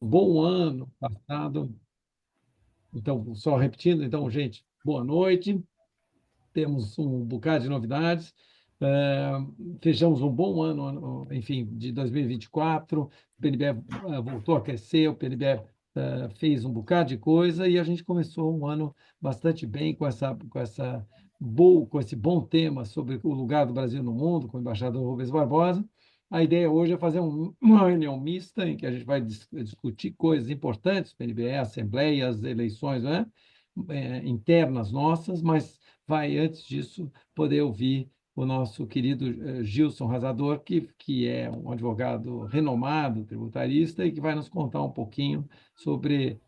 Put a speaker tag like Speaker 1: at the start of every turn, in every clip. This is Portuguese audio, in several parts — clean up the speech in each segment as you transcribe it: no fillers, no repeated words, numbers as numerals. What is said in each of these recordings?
Speaker 1: Bom ano passado. Então, só repetindo, então, gente, boa noite. Temos um bocado de novidades. Eh, Fechamos um bom ano, enfim, de 2024. O PNB voltou a crescer, o PNB fez um bocado de coisa e a gente começou um ano bastante bem com esse bom tema sobre o lugar do Brasil no mundo, com o embaixador Rubens Barbosa. A ideia hoje é fazer uma reunião mista em que a gente vai discutir coisas importantes, PNB, assembleias, eleições, né? Internas nossas, mas vai, antes disso, poder ouvir o nosso querido Gilson Razador, que é um advogado renomado, tributarista, e que vai nos contar um pouquinho sobre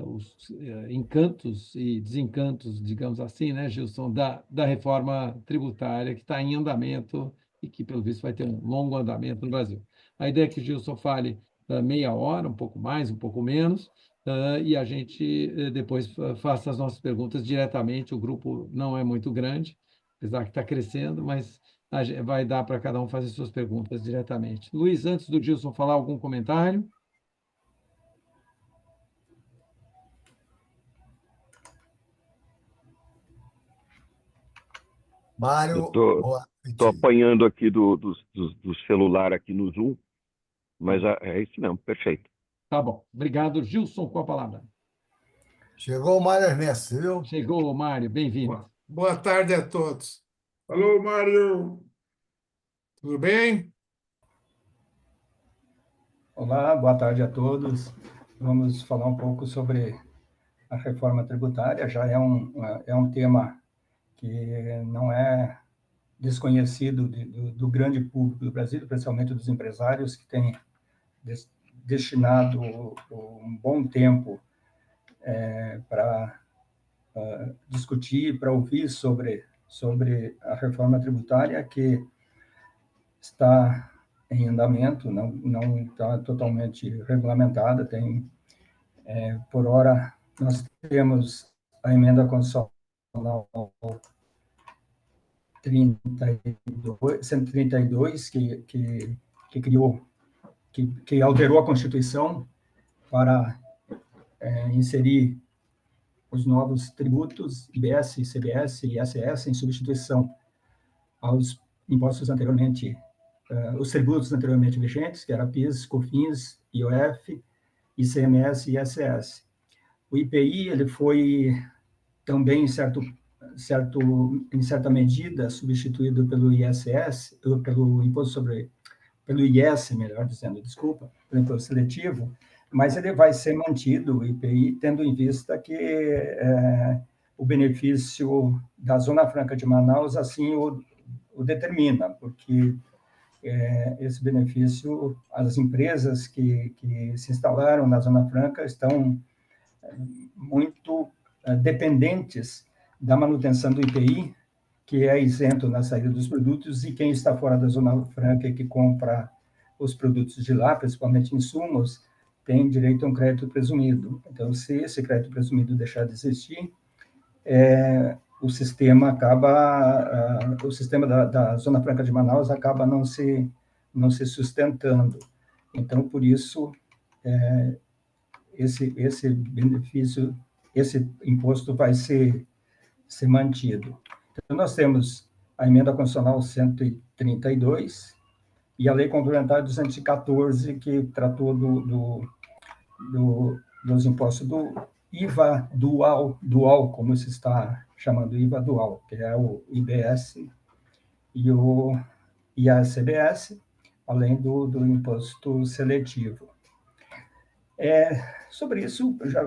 Speaker 1: os encantos e desencantos, digamos assim, né, Gilson, da reforma tributária que está em andamento e que, pelo visto, vai ter um longo andamento no Brasil. A ideia é que o Gilson fale meia hora, um pouco mais, um pouco menos, e a gente depois faça as nossas perguntas diretamente. O grupo não é muito grande, apesar que está crescendo, mas vai dar para cada um fazer suas perguntas diretamente. Luiz, antes do Gilson falar algum comentário?
Speaker 2: Eu
Speaker 3: Mário,
Speaker 2: estou
Speaker 3: boa
Speaker 2: tô
Speaker 3: noite.
Speaker 2: apanhando aqui do celular aqui no Zoom, mas é isso mesmo, perfeito.
Speaker 1: Tá bom. Obrigado. Gilson, com a palavra.
Speaker 3: Chegou o Mário Ernesto, viu?
Speaker 1: Chegou, Mário, bem-vindo.
Speaker 4: Boa tarde a todos. Alô, Mário. Tudo bem?
Speaker 5: Olá, boa tarde a todos. Vamos falar um pouco sobre a reforma tributária. Já é um tema que não é desconhecido do grande público do Brasil, principalmente dos empresários, que têm destinado um bom tempo para discutir, para ouvir sobre a reforma tributária, que está em andamento, não está totalmente regulamentada. Por hora, nós temos a emenda constitucional 132, que criou, que alterou a Constituição para inserir os novos tributos, IBS, CBS e ISS, em substituição aos impostos anteriormente, os tributos anteriormente vigentes, que era PIS, COFINS, IOF, ICMS e ISS. O IPI ele foi também, em certa medida, substituído pelo ISS, pelo imposto sobre, pelo IS, melhor dizendo, desculpa, pelo imposto seletivo, mas ele vai ser mantido, o IPI, tendo em vista que o benefício da Zona Franca de Manaus assim o determina, porque esse benefício, as empresas que se instalaram na Zona Franca estão muito dependentes da manutenção do IPI, que é isento na saída dos produtos, e quem está fora da Zona Franca e que compra os produtos de lá, principalmente insumos, tem direito a um crédito presumido. Então, se esse crédito presumido deixar de existir, o sistema o sistema da Zona Franca de Manaus acaba não se sustentando. Então, por isso, esse benefício, esse imposto vai ser mantido. Então, nós temos a emenda constitucional 132 e a lei complementar 214, que tratou dos impostos do IVA dual, como se está chamando, IVA dual, que é o IBS e a CBS, além do imposto seletivo. Sobre isso, já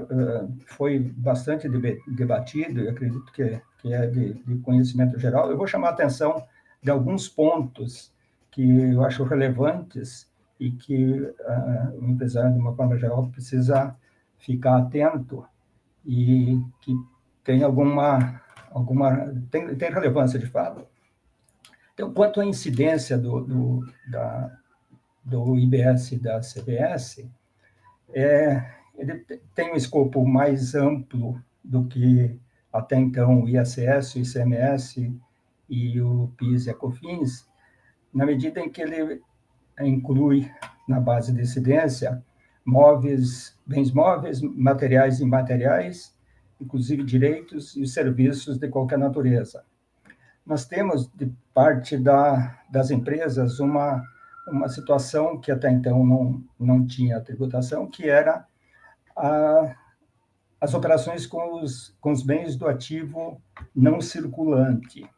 Speaker 5: foi bastante debatido, e acredito que é de conhecimento geral. Eu vou chamar a atenção de alguns pontos que eu acho relevantes e que o empresário, de uma forma geral, precisa ficar atento e que tem tem relevância de fato. Então, quanto à incidência do IBS e da CBS, ele tem um escopo mais amplo do que até então o ISS, o ICMS e o PIS e a COFINS, na medida em que ele inclui na base de incidência móveis, bens móveis, materiais e imateriais, inclusive direitos e serviços de qualquer natureza. Nós temos, de parte das empresas, uma situação que até então não tinha tributação, que era as operações com os bens do ativo não circulante.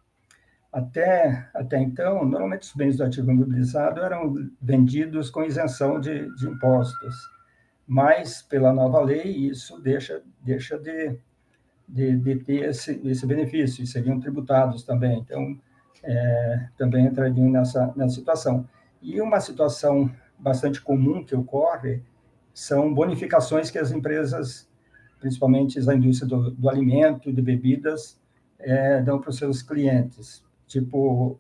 Speaker 5: Até então, normalmente os bens do ativo imobilizado eram vendidos com isenção de impostos, mas pela nova lei isso deixa de ter esse benefício, e seriam tributados também. Então, também entrariam nessa situação. E uma situação bastante comum que ocorre são bonificações que as empresas, principalmente a indústria do alimento e de bebidas, dão para os seus clientes. Tipo,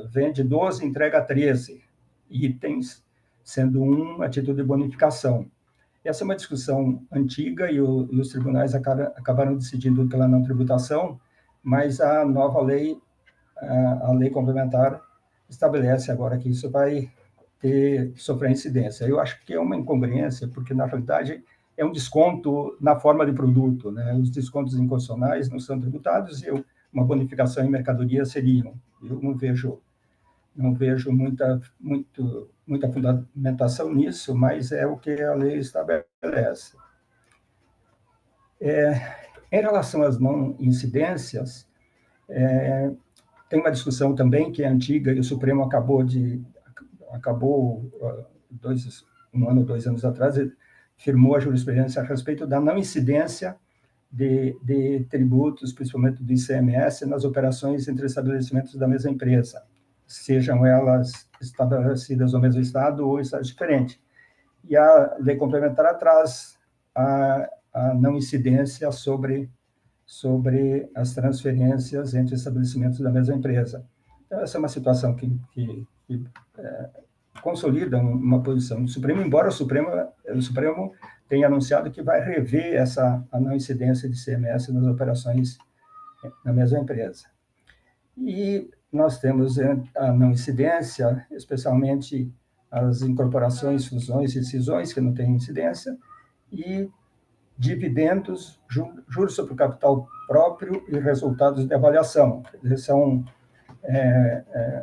Speaker 5: vende 12, entrega 13 itens, sendo a título de bonificação. Essa é uma discussão antiga e os tribunais acabaram decidindo pela não tributação, mas a nova lei, a lei complementar, estabelece agora que isso vai sofrer incidência. Eu acho que é uma incongruência, porque, na realidade, é um desconto na forma de produto, né? Os descontos inconstitucionais não são tributados e uma bonificação em mercadoria seriam. Eu não vejo muita fundamentação nisso, mas é o que a lei estabelece. Em relação às não incidências, tem uma discussão também que é antiga e o Supremo acabou um ano, 2 anos atrás, firmou a jurisprudência a respeito da não incidência de tributos, principalmente do ICMS, nas operações entre estabelecimentos da mesma empresa, sejam elas estabelecidas no mesmo estado ou estados diferentes. E a lei complementar traz a não incidência sobre as transferências entre estabelecimentos da mesma empresa. Então, essa é uma situação que consolida uma posição do Supremo, embora o Supremo tenha anunciado que vai rever a não incidência de ICMS nas operações na mesma empresa. E nós temos a não incidência, especialmente as incorporações, fusões e cisões, que não têm incidência, e dividendos, juros sobre o capital próprio e resultados de avaliação. Eles são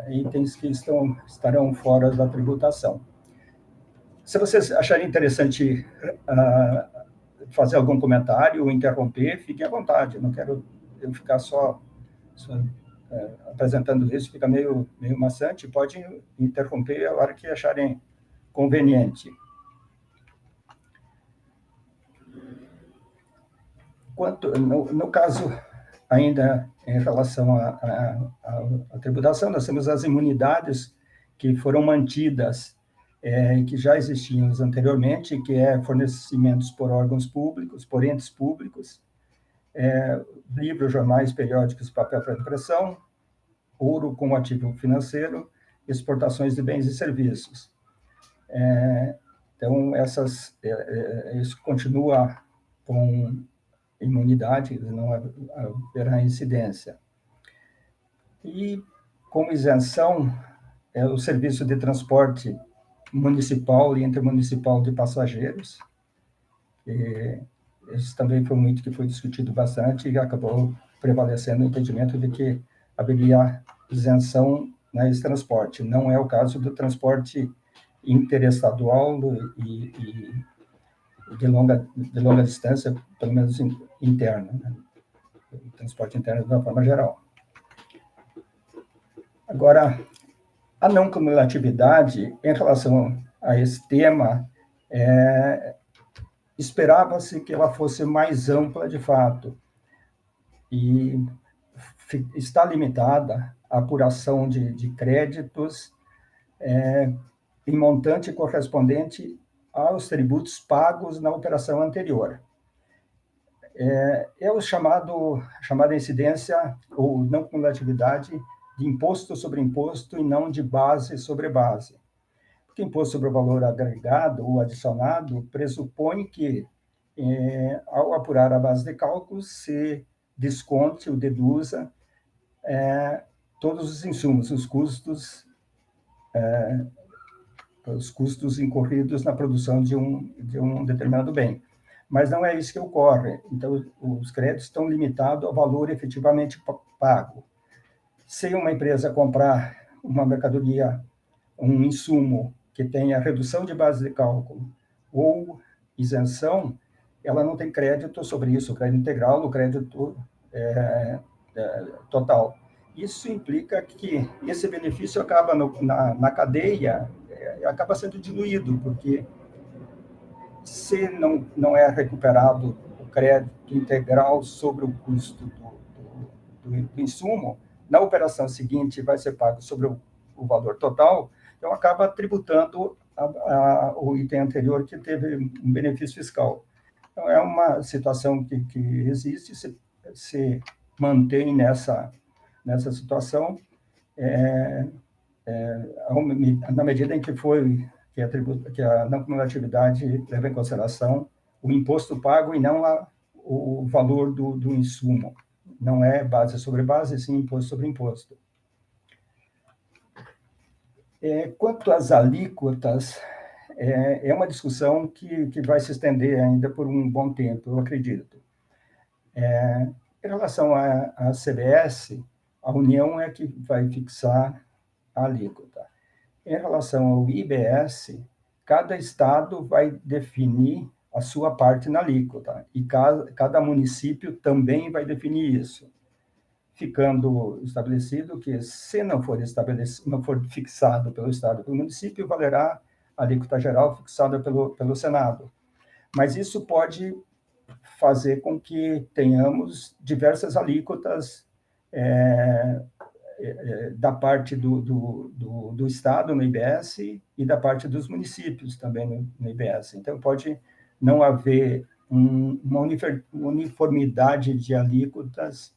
Speaker 5: itens que estarão fora da tributação. Se vocês acharem interessante fazer algum comentário ou interromper, fiquem à vontade. Eu não quero ficar só apresentando isso, fica meio maçante. Pode interromper a hora que acharem conveniente. No caso, ainda em relação à tributação, nós temos as imunidades que foram mantidas, que já existiam anteriormente, que fornecimentos por órgãos públicos, por entes públicos, livros, jornais, periódicos, papel para impressão, ouro como ativo financeiro, exportações de bens e serviços. Então, isso continua com imunidade, não haverá incidência. E, como isenção, o serviço de transporte municipal e intermunicipal de passageiros. Isso também foi muito que foi discutido bastante e acabou prevalecendo o entendimento de que haveria isenção nesse transporte. Não é o caso do transporte interestadual e de longa distância, pelo menos interno, né? O transporte interno de uma forma geral. Agora, a não cumulatividade, em relação a esse tema, esperava-se que ela fosse mais ampla de fato, e está limitada à apuração de créditos em montante correspondente aos tributos pagos na operação anterior. É o chamada incidência ou não cumulatividade de imposto sobre imposto e não de base sobre base. Porque imposto sobre o valor agregado ou adicionado pressupõe que, ao apurar a base de cálculo, se desconte ou deduza todos os insumos, os custos os custos incorridos na produção de um determinado bem. Mas não é isso que ocorre. Então, os créditos estão limitados ao valor efetivamente pago. Se uma empresa comprar uma mercadoria, um insumo que tenha redução de base de cálculo ou isenção, ela não tem crédito sobre isso, o crédito integral, o crédito total. Isso implica que esse benefício acaba na cadeia, acaba sendo diluído, porque se não é recuperado o crédito integral sobre o custo do insumo, na operação seguinte vai ser pago sobre o valor total, então acaba tributando o item anterior que teve um benefício fiscal. Então, é uma situação que existe, se mantém nessa situação, na medida em que a não cumulatividade leva em consideração o imposto pago e não o valor do insumo. Não é base sobre base, sim imposto sobre imposto. Quanto às alíquotas, é uma discussão que vai se estender ainda por um bom tempo, eu acredito. Em relação à CBS, a União é que vai fixar a alíquota. Em relação ao IBS, cada estado vai definir a sua parte na alíquota, e cada município também vai definir isso, ficando estabelecido que, se não for fixado pelo estado e pelo município, valerá a alíquota geral fixada pelo Senado. Mas isso pode fazer com que tenhamos diversas alíquotas da parte do Estado no IBS e da parte dos municípios também no IBS. Então, pode não haver uma uniformidade de alíquotas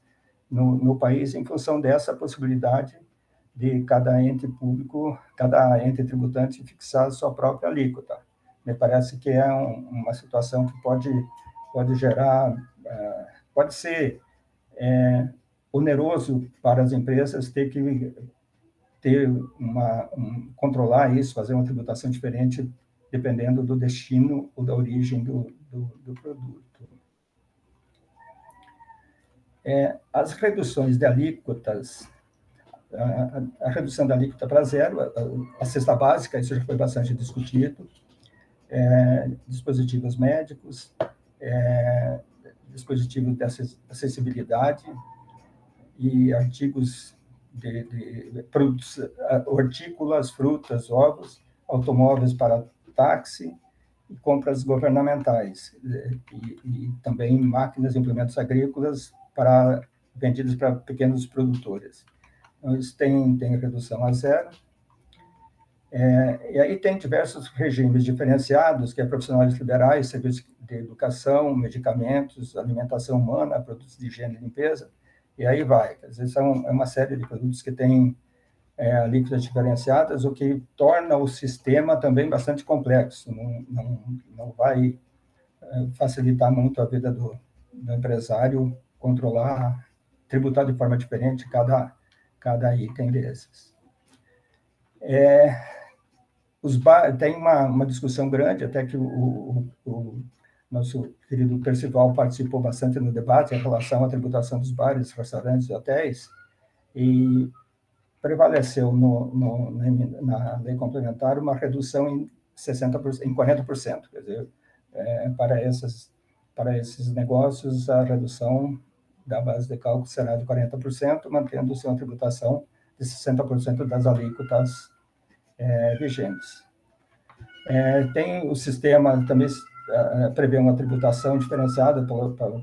Speaker 5: no país em função dessa possibilidade de cada ente público, cada ente tributante fixar a sua própria alíquota. Me parece que é uma situação que pode gerar, pode ser oneroso para as empresas ter que controlar isso, fazer uma tributação diferente, dependendo do destino ou da origem do produto. As reduções de alíquotas, a redução da alíquota para zero, a cesta básica, isso já foi bastante discutido, dispositivos médicos, dispositivos de acessibilidade e artigos de produtos hortícolas, frutas, ovos, automóveis para táxi e compras governamentais, e também máquinas e implementos agrícolas vendidos para pequenos produtores. Então, isso tem redução a zero. E aí tem diversos regimes diferenciados, que é profissionais liberais, serviços de educação, medicamentos, alimentação humana, produtos de higiene e limpeza, e aí vai. Às vezes é uma série de produtos que têm alíquotas diferenciadas, o que torna o sistema também bastante complexo, não vai facilitar muito a vida do do controlar, tributar de forma diferente cada item desses. Tem uma discussão grande, até que o nosso querido Percival participou bastante no debate em relação à tributação dos bares, restaurantes e hotéis, e prevaleceu na lei complementar uma redução em 40%. Quer dizer, para esses negócios, a redução da base de cálculo será de 40%, mantendo-se uma tributação de 60% das alíquotas vigentes. Tem o sistema também prevê uma tributação diferenciada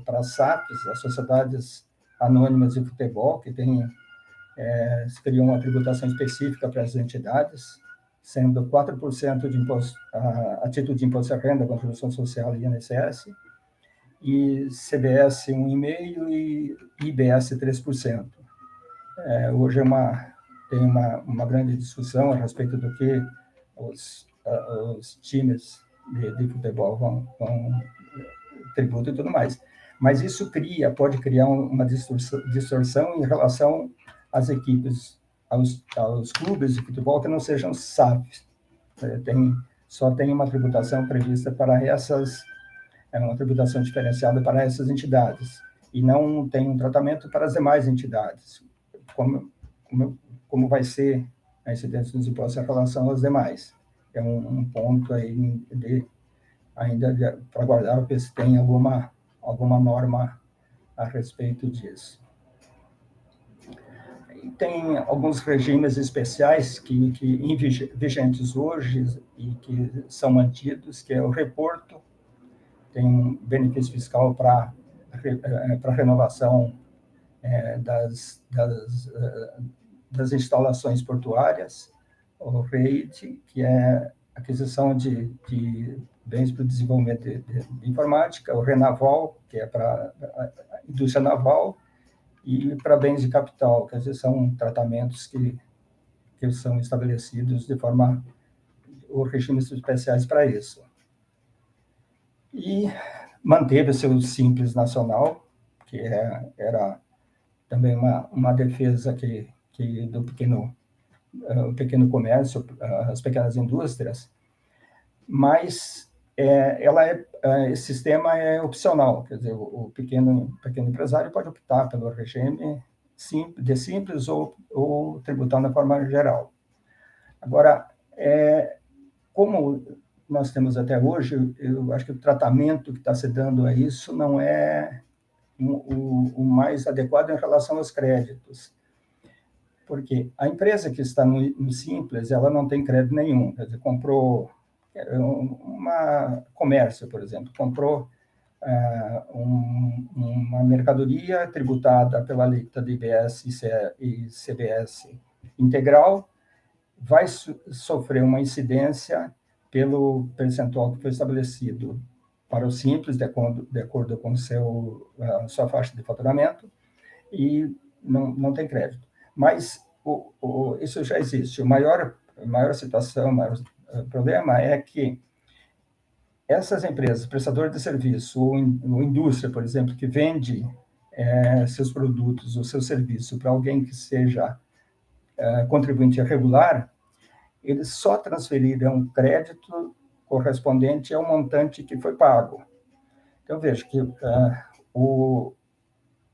Speaker 5: para as SAFs, as Sociedades Anônimas de Futebol, que criam uma tributação específica para as entidades, sendo 4% de imposto, a título de imposto de renda, contribuição social e INSS, e CBS 1,5% e IBS 3%. Hoje tem uma grande discussão a respeito do que os times de futebol vão tributo e tudo mais. Mas isso pode criar uma distorção em relação às equipes, aos clubes de futebol que não sejam SAFs. só tem uma tributação prevista para uma tributação diferenciada para essas entidades, e não tem um tratamento para as demais entidades, como vai ser a incidência dos impostos em relação às demais. É um ponto aí ainda para guardar, ver se tem alguma norma a respeito disso. E tem alguns regimes especiais que vigentes hoje e que são mantidos, que é o reporto, tem um benefício fiscal para renovação das instalações portuárias, o REIT, que é aquisição de bens para o desenvolvimento de informática, o RENAVAL, que é para a indústria naval, e para bens de capital, quer dizer, são tratamentos que são estabelecidos de forma, ou regimes especiais para isso. E manteve o seu Simples Nacional, que era também uma defesa do pequeno comércio, as pequenas indústrias, mas esse sistema é opcional, quer dizer, o pequeno empresário pode optar pelo regime de simples ou tributar na forma geral. Agora, como nós temos até hoje, eu acho que o tratamento que está se dando a isso não é o mais adequado em relação aos créditos. Porque a empresa que está no Simples, ela não tem crédito nenhum. Quer dizer, comprou comércio, por exemplo, comprou uma mercadoria tributada pela alíquota de IBS e CBS integral, vai sofrer uma incidência pelo percentual que foi estabelecido para o Simples, de acordo com sua faixa de faturamento, e não tem crédito. Mas isso já existe. O maior problema é que essas empresas, prestadores de serviço, ou indústria, por exemplo, que vende seus produtos ou seu serviço para alguém que seja contribuinte irregular, eles só transferirão crédito correspondente ao montante que foi pago. Então, veja que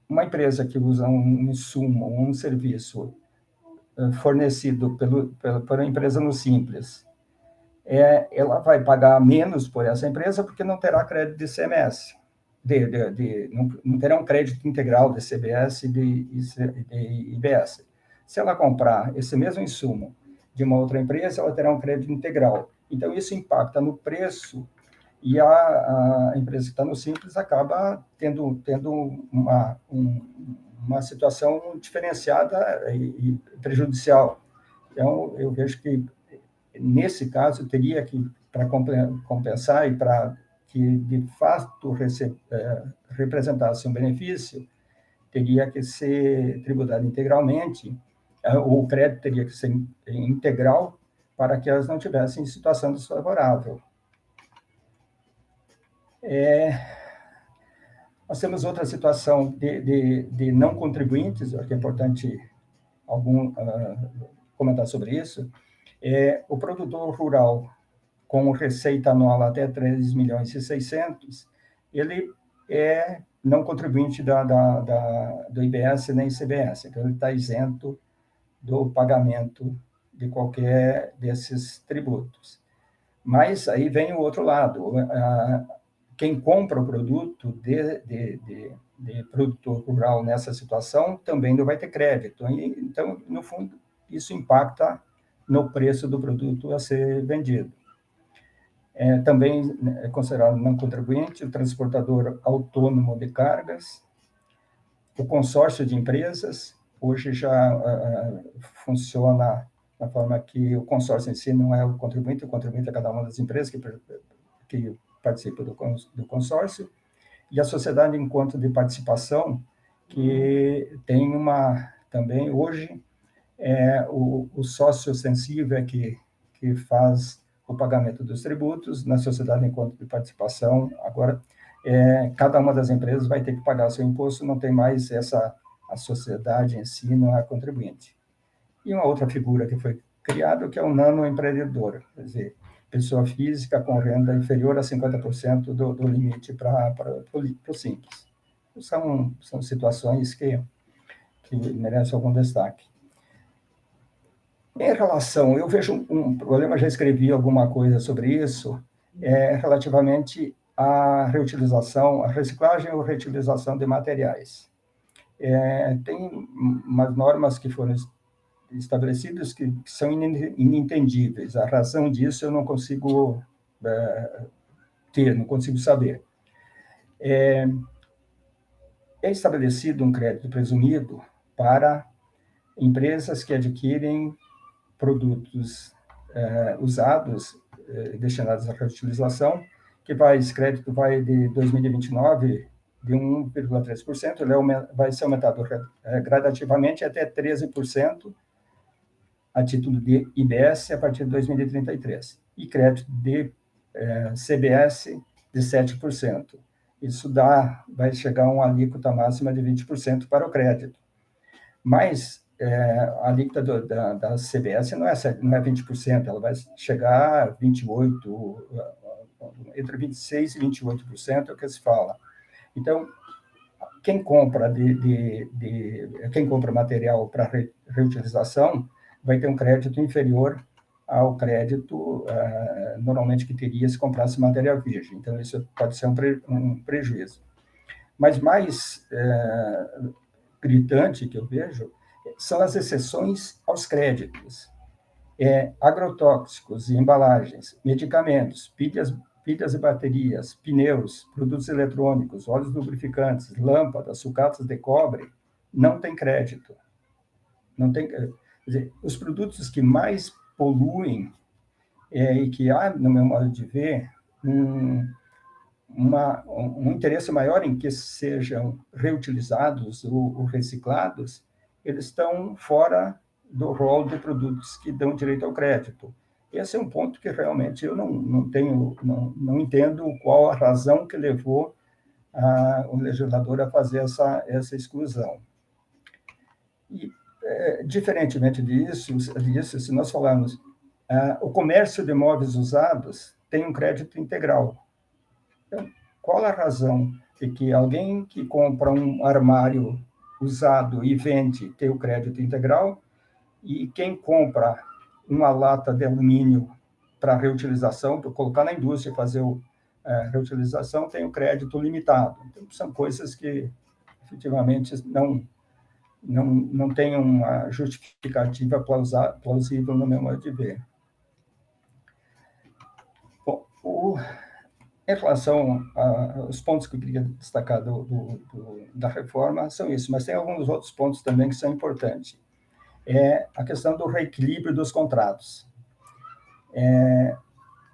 Speaker 5: uma empresa que usa um insumo, um serviço fornecido pela empresa no Simples, ela vai pagar menos por essa empresa porque não terá crédito de ICMS, não terá um crédito integral de CBS e de IBS. Se ela comprar esse mesmo insumo de uma outra empresa, ela terá um crédito integral. Então, isso impacta no preço e a empresa que está no Simples acaba tendo uma situação diferenciada e prejudicial. Então, eu vejo que, nesse caso, teria que, para compensar e para que, de fato, representasse um benefício, teria que ser tributado integralmente, ou o crédito teria que ser integral para que elas não tivessem situação desfavorável. Nós temos outra situação de não contribuintes, eu acho que é importante comentar sobre isso. O produtor rural com receita anual até 3 milhões e 600, ele é não contribuinte do IBS nem CBS, então ele está isento do pagamento de qualquer desses tributos. Mas aí vem o outro lado. Quem compra o produto de produtor rural nessa situação também não vai ter crédito. Então, no fundo, isso impacta no preço do produto a ser vendido. Também é considerado não contribuinte o transportador autônomo de cargas, o consórcio de empresas. Hoje já funciona da forma que o consórcio em si não é o contribuinte é cada uma das empresas que participa do consórcio, e a sociedade em conta de participação, que tem também hoje, o sócio sensível que faz o pagamento dos tributos na sociedade em conta de participação. Agora, cada uma das empresas vai ter que pagar seu imposto, não tem mais a sociedade em si, não é contribuinte. E uma outra figura que foi criado, que é o nanoempreendedor, quer dizer, pessoa física com renda inferior a 50% do limite para o Simples. São situações que merecem algum destaque. Em relação, eu vejo um problema, já escrevi alguma coisa sobre isso, relativamente à reutilização, à reciclagem ou reutilização de materiais. Tem umas normas que foram estabelecidas que são inentendíveis. A razão disso eu não consigo não consigo saber. É estabelecido um crédito presumido para empresas que adquirem produtos usados, destinados à reutilização, que esse crédito vai de 2029 de 1,3%, ele vai ser aumentado gradativamente até 13% a título de IBS a partir de 2033, e crédito de CBS de 7%. Isso vai chegar a uma alíquota máxima de 20% para o crédito. Mas a alíquota da CBS não é 20%, ela vai chegar a 28%, entre 26% e 28% é o que se fala. Então, quem compra quem compra material para reutilização vai ter um crédito inferior ao crédito normalmente que teria se comprasse material virgem. Então, isso pode ser um prejuízo. Mas mais gritante que eu vejo são as exceções aos créditos. Agrotóxicos e embalagens, medicamentos, pilhas e baterias, pneus, produtos eletrônicos, óleos lubrificantes, lâmpadas, sucatas de cobre, não tem crédito. Não tem, quer dizer, os produtos que mais poluem e que há, no meu modo de ver, um interesse maior em que sejam reutilizados ou reciclados, eles estão fora do rol de produtos que dão direito ao crédito. Esse é um ponto que realmente eu não entendo qual a razão que levou o legislador a fazer essa exclusão. E, diferentemente disso, se nós falarmos, o comércio de móveis usados tem um crédito integral. Então, qual a razão de que alguém que compra um armário usado e vende tem o crédito integral, e quem compra uma lata de alumínio para reutilização, para colocar na indústria e fazer a reutilização, tem o crédito limitado? Então, são coisas que, efetivamente, não tem uma justificativa plausível no meu modo de ver. Bom, em relação aos pontos que eu queria destacar da reforma, são isso, mas tem alguns outros pontos também que são importantes. A questão do reequilíbrio dos contratos.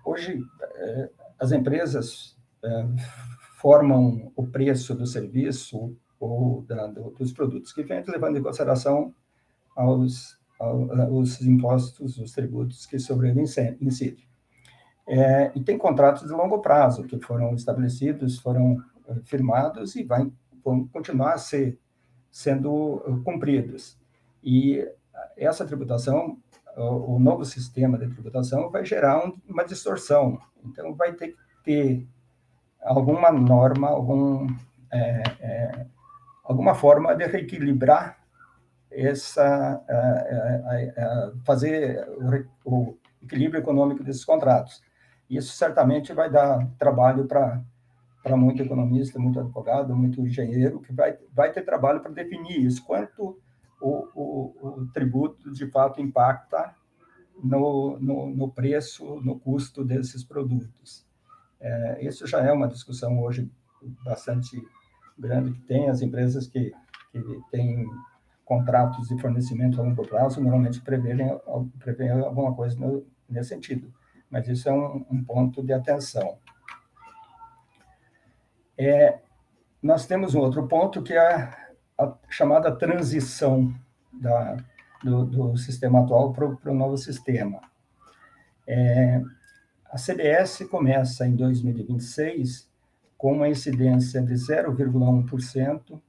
Speaker 5: Hoje, as empresas formam o preço do serviço ou dos produtos que vendem, levando em consideração os impostos, os tributos que sobre ele incidem. E tem contratos de longo prazo que foram estabelecidos, foram firmados e vão continuar sendo cumpridos. E essa tributação, o novo sistema de tributação vai gerar uma distorção. Então, vai ter que ter alguma norma, alguma forma de reequilibrar fazer o equilíbrio econômico desses contratos. Isso certamente vai dar trabalho para muito economista, muito advogado, muito engenheiro, que vai ter trabalho para definir isso, quanto o tributo, de fato, impacta no preço, no custo desses produtos. Isso já é uma discussão hoje bastante grande, que tem as empresas que têm contratos de fornecimento a longo prazo, normalmente prevêem alguma coisa nesse sentido. Mas isso é um ponto de atenção. Nós temos um outro ponto, que é a chamada transição do sistema atual para o novo sistema. A CBS começa em 2026 com uma incidência de 0,1%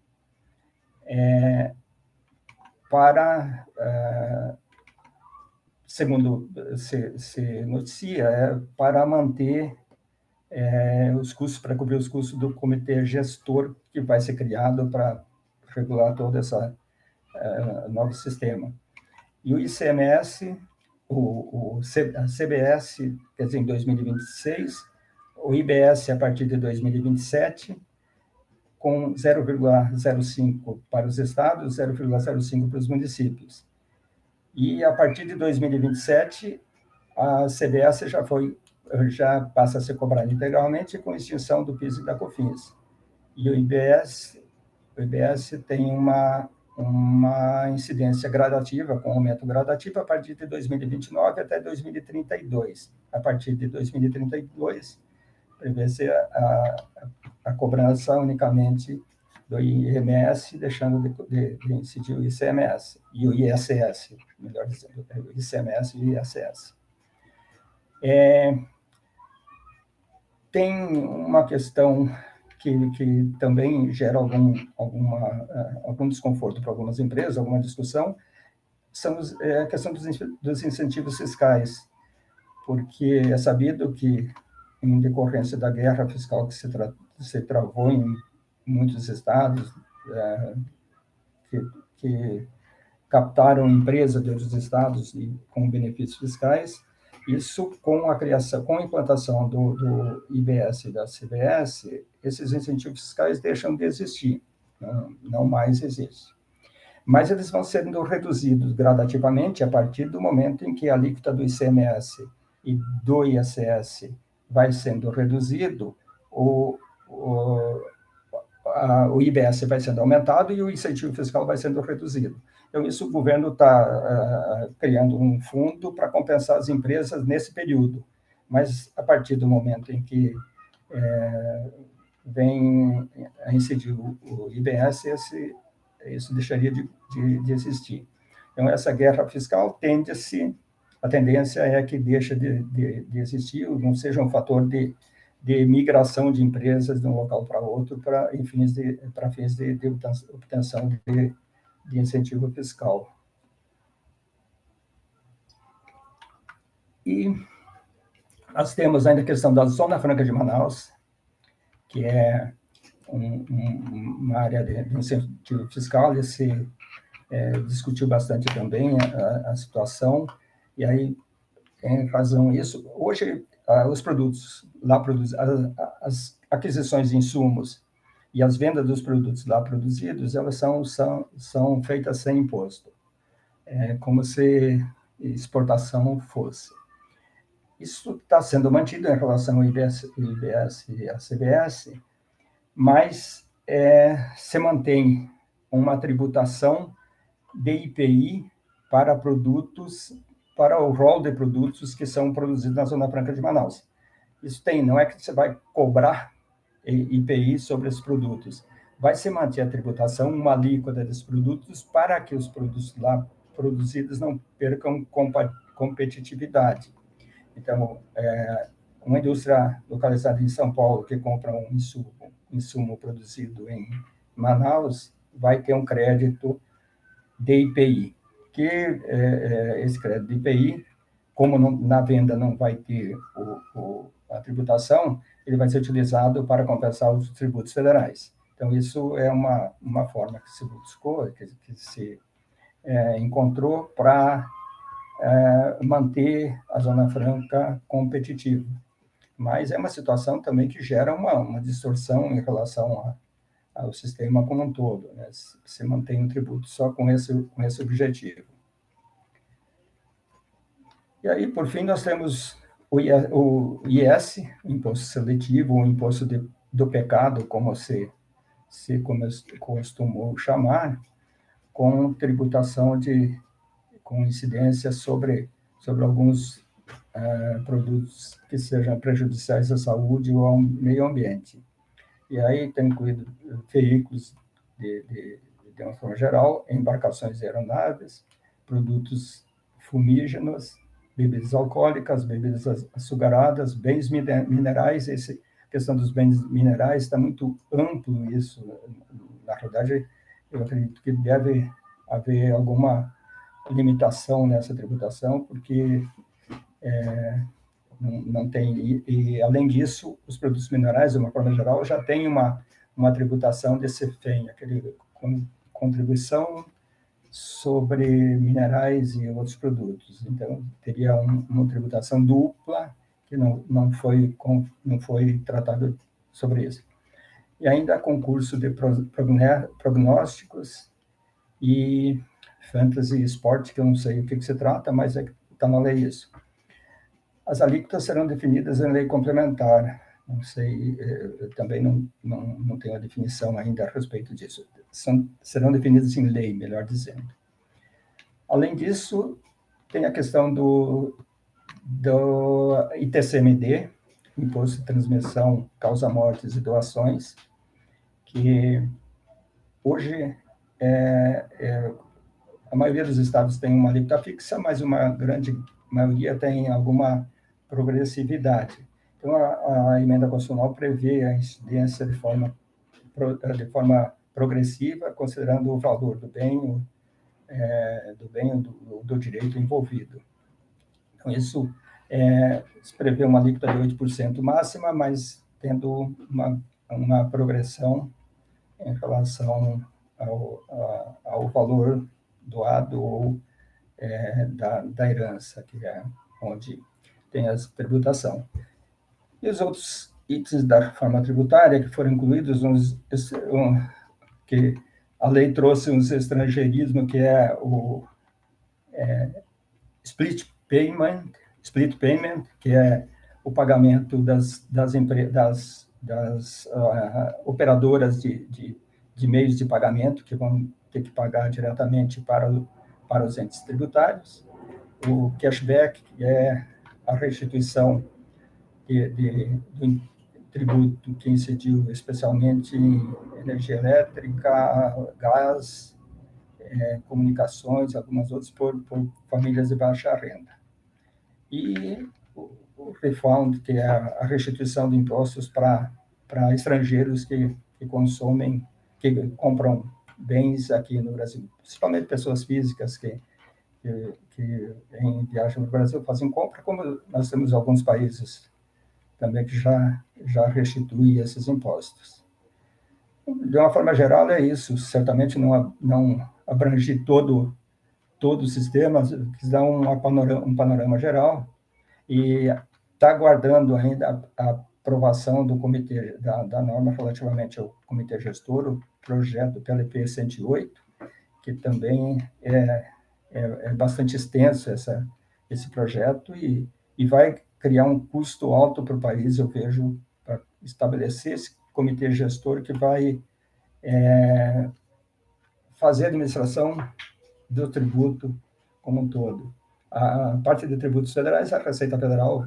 Speaker 5: para segundo se noticia, é para manter os custos, para cobrir os custos do comitê gestor que vai ser criado para regular todo esse novo sistema. E o ICMS, a CBS, quer dizer, em 2026, o IBS a partir de 2027, com 0,05 para os estados, 0,05 para os municípios. E a partir de 2027, a CBS já passa a ser cobrada integralmente com extinção do PIS e da COFINS. E o IBS tem uma incidência gradativa, com aumento gradativo a partir de 2029 até 2032. A partir de 2032, prevê-se a cobrança unicamente do IMS, deixando de incidir o ICMS e o ISS, melhor dizendo, o ICMS e o ISS. Tem uma questão que também gera algum desconforto para algumas empresas, alguma discussão, a questão dos incentivos fiscais, porque é sabido que, em decorrência da guerra fiscal que se travou em muitos estados, que captaram empresas de outros estados com benefícios fiscais, isso com a implantação do IBS e da CBS, esses incentivos fiscais deixam de existir, não mais existem. Mas eles vão sendo reduzidos gradativamente a partir do momento em que a alíquota do ICMS e do ISS vai sendo reduzido, o IBS vai sendo aumentado e o incentivo fiscal vai sendo reduzido. Então, isso o governo está criando um fundo para compensar as empresas nesse período. Mas, a partir do momento em que vem a incidir o IBS, isso deixaria de existir. Então, essa guerra fiscal a tendência é que deixa de existir, não seja um fator de migração de empresas de um local para outro para fins de obtenção de incentivo fiscal. E nós temos ainda a questão da Zona Franca de Manaus, que é uma área de incentivo fiscal, e se discutiu bastante também a situação, e aí, em razão disso, hoje, os produtos lá produzidos, as aquisições de insumos e as vendas dos produtos lá produzidos, elas são feitas sem imposto, como se exportação fosse. Isso está sendo mantido em relação ao IBS e à CBS, mas se mantém uma tributação de IPI para o rol de produtos que são produzidos na Zona Franca de Manaus. Isso não é que você vai cobrar IPI sobre esses produtos. Vai se manter a tributação, uma alíquota desses produtos, para que os produtos lá produzidos não percam competitividade. Então, uma indústria localizada em São Paulo que compra um insumo produzido em Manaus vai ter um crédito de IPI, que esse crédito de IPI, como na venda não vai ter a tributação, ele vai ser utilizado para compensar os tributos federais. Então, isso é uma forma que se buscou, que se encontrou para manter a Zona Franca competitiva. Mas é uma situação também que gera uma distorção em relação ao sistema como um todo, né? Se mantém um tributo só com esse objetivo. E aí, por fim, nós temos o IS, o Imposto Seletivo, o Imposto do Pecado, como se costumou chamar, com tributação com incidência sobre alguns produtos que sejam prejudiciais à saúde ou ao meio ambiente. E aí está incluído veículos de uma forma geral, embarcações e aeronaves, produtos fumígenos, bebidas alcoólicas, bebidas açucaradas, bens minerais. Essa questão dos bens minerais está muito amplo isso. Na verdade, eu acredito que deve haver alguma limitação nessa tributação, porque não tem, além disso, os produtos minerais, de uma forma geral, já tem uma tributação de CEFEM, aquele contribuição sobre minerais e outros produtos. Então, teria uma tributação dupla que não foi tratado sobre isso. E ainda concurso de prognósticos e fantasy esporte, que eu não sei o que se trata, mas está na lei isso. As alíquotas serão definidas em lei complementar. Não sei, eu também não tenho a definição ainda a respeito disso. Serão definidas em lei, melhor dizendo. Além disso, tem a questão do ITCMD, Imposto de Transmissão, Causa-Mortes e Doações, que hoje a maioria dos estados tem uma alíquota fixa, mas uma grande maioria tem alguma progressividade. Então, a emenda constitucional prevê a incidência de forma progressiva, considerando o valor do bem, do direito envolvido. Então, isso se prevê uma alíquota de 8% máxima, mas tendo uma progressão em relação ao valor doado ou da herança, que é onde tem essa tributação. E os outros itens da reforma tributária que foram incluídos, que a lei trouxe uns estrangeirismos, que é o split payment, que é o pagamento das operadoras de meios de pagamento, que vão ter que pagar diretamente para os entes tributários. O cashback, que é a restituição do tributo que incidiu especialmente em energia elétrica, gás, comunicações, algumas outras por famílias de baixa renda. E o refund, que é a restituição de impostos para estrangeiros que compram bens aqui no Brasil, principalmente pessoas físicas que em viagem no Brasil fazem compra, como nós temos alguns países também que já restituem esses impostos. De uma forma geral, é isso. Certamente não abrange todo o sistema, quis dar um panorama geral, e está aguardando ainda a aprovação do comitê, da norma relativamente ao comitê gestor, o projeto PLP 108, que também é bastante extenso esse projeto, e vai criar um custo alto para o país, eu vejo, para estabelecer esse comitê gestor que vai fazer a administração do tributo como um todo. A parte de tributos federais, a Receita Federal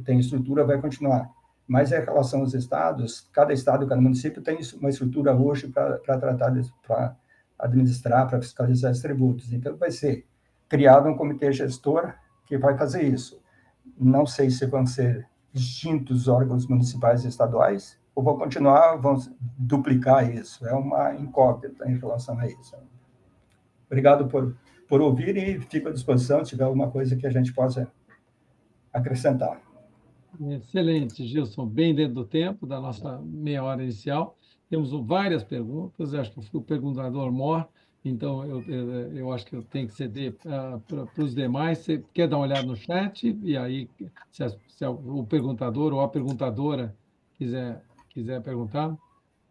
Speaker 5: tem estrutura, vai continuar. Mas em relação aos estados, cada estado, cada município tem uma estrutura hoje para tratar disso, para administrar, para fiscalizar os tributos. Então, vai ser criado um comitê gestor que vai fazer isso. Não sei se vão ser distintos órgãos municipais e estaduais, ou vão duplicar isso. É uma incógnita em relação a isso. Obrigado por ouvir, e fico à disposição se tiver alguma coisa que a gente possa acrescentar.
Speaker 1: Excelente, Gilson, bem dentro do tempo da nossa meia hora inicial. Temos várias perguntas, acho que eu fui o perguntador maior, então eu acho que eu tenho que ceder para os demais. Você quer dar uma olhada no chat? E aí, se o perguntador ou a perguntadora quiser perguntar,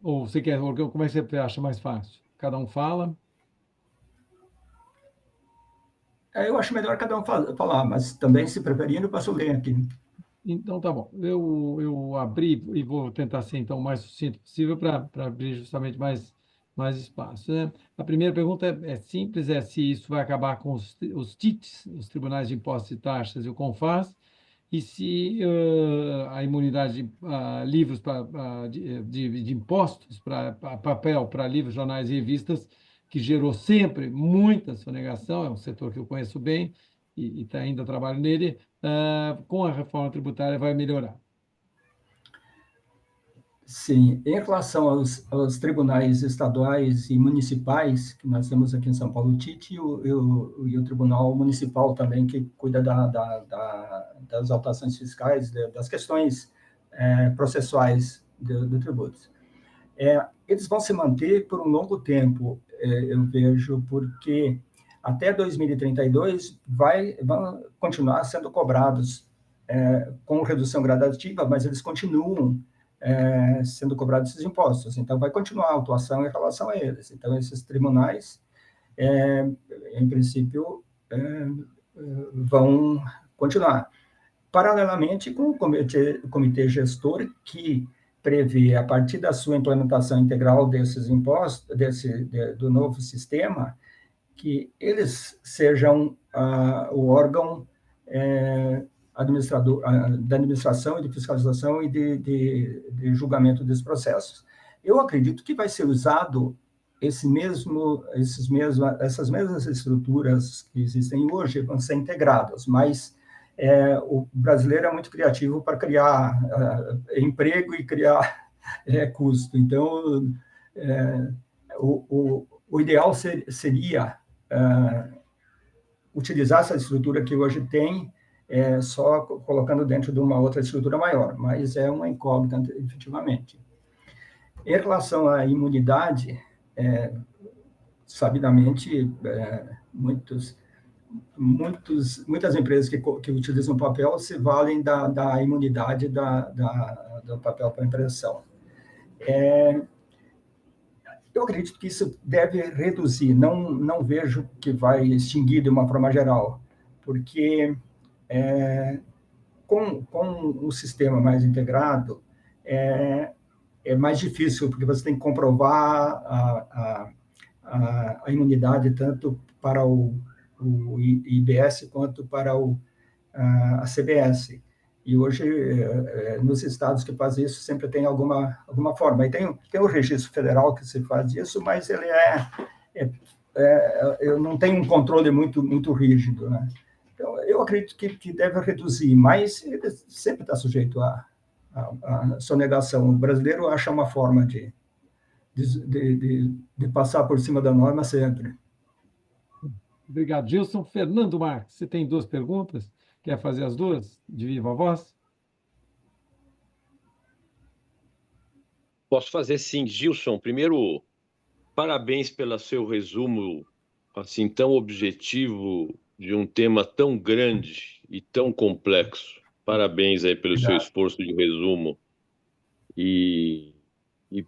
Speaker 1: ou você quer, como é que você acha mais fácil? Cada um fala?
Speaker 5: Eu acho melhor cada um falar, mas também, se preferindo, eu posso ler aqui.
Speaker 1: Então, tá bom. Eu abri e vou tentar ser, então, o mais sucinto possível para abrir justamente mais espaço, né? A primeira pergunta é simples, é se isso vai acabar com os TITs, os Tribunais de Impostos e Taxas e o CONFAS, e se a imunidade de livros de impostos para papel, para livros, jornais e revistas, que gerou sempre muita sonegação, é um setor que eu conheço bem e ainda trabalho nele, com a reforma tributária vai melhorar.
Speaker 5: Sim, em relação aos tribunais estaduais e municipais, que nós temos aqui em São Paulo, o TIT e o Tribunal Municipal também, que cuida das autuações fiscais, das questões processuais do tributo. Eles vão se manter por um longo tempo, eu vejo, porque até 2032 vão continuar sendo cobrados com redução gradativa, mas eles continuam sendo cobrados esses impostos. Então, vai continuar a autuação em relação a eles. Então, esses tribunais, em princípio, vão continuar. Paralelamente com o comitê gestor, que prevê, a partir da sua implementação integral desses impostos, do novo sistema, que eles sejam o órgão administrador, da administração e de fiscalização e de julgamento desses processos. Eu acredito que vai ser usado essas mesmas estruturas que existem hoje vão ser integradas, mas o brasileiro é muito criativo para criar emprego e criar custo. Então, o ideal seria utilizar essa estrutura que hoje tem, só colocando dentro de uma outra estrutura maior, mas é uma incógnita, efetivamente. Em relação à imunidade, sabidamente, muitas empresas que utilizam papel se valem da imunidade do papel para impressão. Eu acredito que isso deve reduzir, não vejo que vai extinguir de uma forma geral, porque com um sistema mais integrado, é mais difícil, porque você tem que comprovar a imunidade tanto para o IBS quanto para a CBS. E hoje, nos estados que fazem isso, sempre tem alguma forma. E tem o registro federal que se faz isso, mas ele eu não tenho um controle muito rígido, né? Então, eu acredito que deve reduzir, mas ele sempre está sujeito à sonegação. O brasileiro acha uma forma de passar por cima da norma sempre.
Speaker 1: Obrigado, Gilson. Fernando Marques, você tem 2 perguntas? Quer fazer as 2 de viva voz?
Speaker 2: Posso fazer sim. Gilson, primeiro, parabéns pelo seu resumo assim tão objetivo de um tema tão grande e tão complexo. Parabéns aí pelo seu esforço de resumo e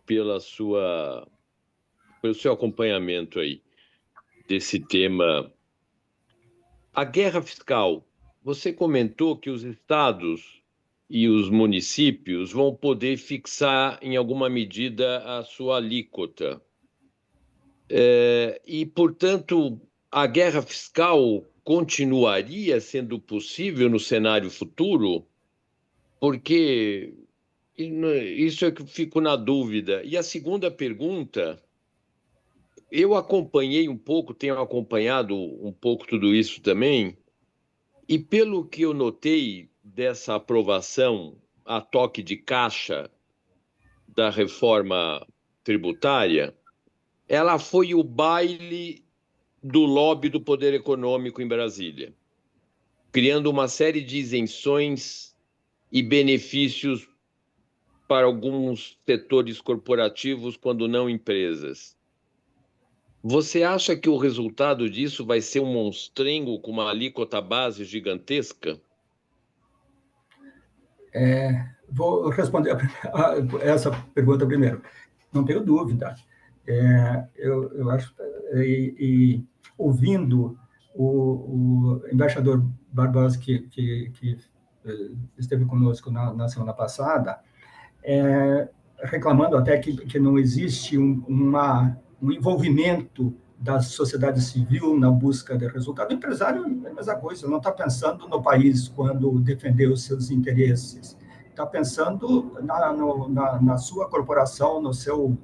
Speaker 2: pelo seu acompanhamento aí desse tema. A guerra fiscal, você comentou que os estados e os municípios vão poder fixar, em alguma medida, a sua alíquota. E, portanto, a guerra fiscal continuaria sendo possível no cenário futuro? Porque isso é que eu fico na dúvida. E a segunda pergunta, eu acompanhei um pouco, tenho acompanhado um pouco tudo isso também, e pelo que eu notei dessa aprovação a toque de caixa da reforma tributária, ela foi o baile do lobby do poder econômico em Brasília, criando uma série de isenções e benefícios para alguns setores corporativos, quando não empresas. Você acha que o resultado disso vai ser um monstrengo com uma alíquota base gigantesca?
Speaker 5: Vou responder essa pergunta primeiro. Não tenho dúvida. Eu acho, ouvindo o embaixador Barbosa, que esteve conosco na semana passada, reclamando até que não existe um envolvimento da sociedade civil na busca de resultado. O empresário é a mesma coisa, não está pensando no país quando defender os seus interesses, está pensando na sua corporação, no seu...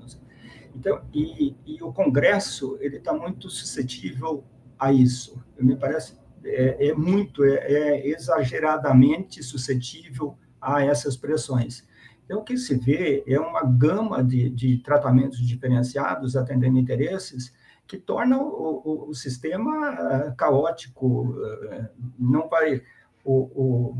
Speaker 5: Então, e o Congresso ele está muito suscetível a isso. Me parece exageradamente suscetível a essas pressões. Então, o que se vê é uma gama de tratamentos diferenciados, atendendo interesses, que tornam o sistema caótico. Não vai... O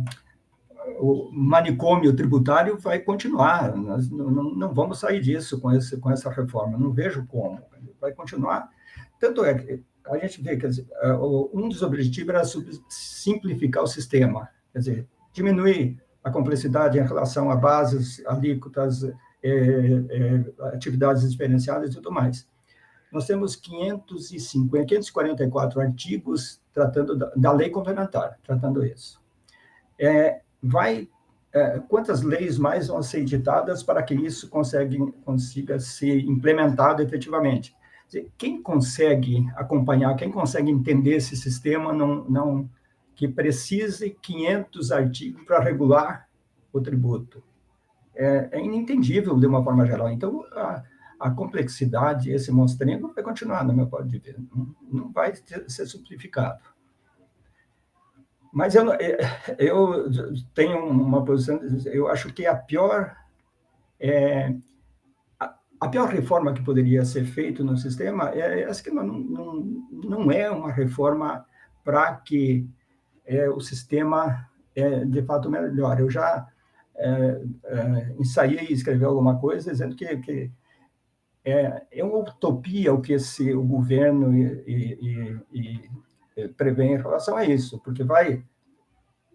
Speaker 5: manicômio tributário vai continuar, nós não vamos sair disso com essa reforma, não vejo como, vai continuar. Tanto é que a gente vê que um dos objetivos era simplificar o sistema, quer dizer, diminuir a complexidade em relação a bases, alíquotas, atividades diferenciadas e tudo mais. Nós temos 544 artigos tratando da lei complementar, tratando isso. Quantas leis mais vão ser editadas para que isso consiga ser implementado efetivamente? Quem consegue acompanhar, quem consegue entender esse sistema, que precise 500 artigos para regular o tributo? É inentendível de uma forma geral. Então, a complexidade, esse monstrengo, vai continuar, no meu ponto de vista. Não vai ser simplificado. Mas eu tenho uma posição, eu acho que a pior reforma que poderia ser feita no sistema é essa, que não é uma reforma para que o sistema de fato melhore. Eu já ensaiei escrever alguma coisa dizendo que é uma utopia o que o governo prevê em relação a isso, porque vai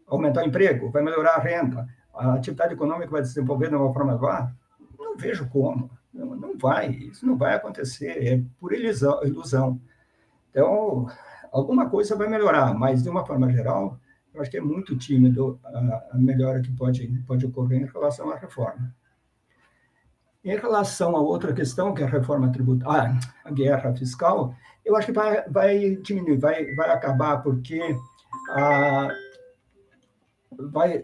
Speaker 5: aumentar o emprego, vai melhorar a renda, a atividade econômica vai se desenvolver de uma forma adequada. Não vejo como, não vai, isso não vai acontecer, é pura ilusão. Então, alguma coisa vai melhorar, mas de uma forma geral, eu acho que é muito tímido a melhora que pode ocorrer em relação à reforma. Em relação a outra questão, que é a reforma tributária, a guerra fiscal, eu acho que vai diminuir, vai acabar, porque vai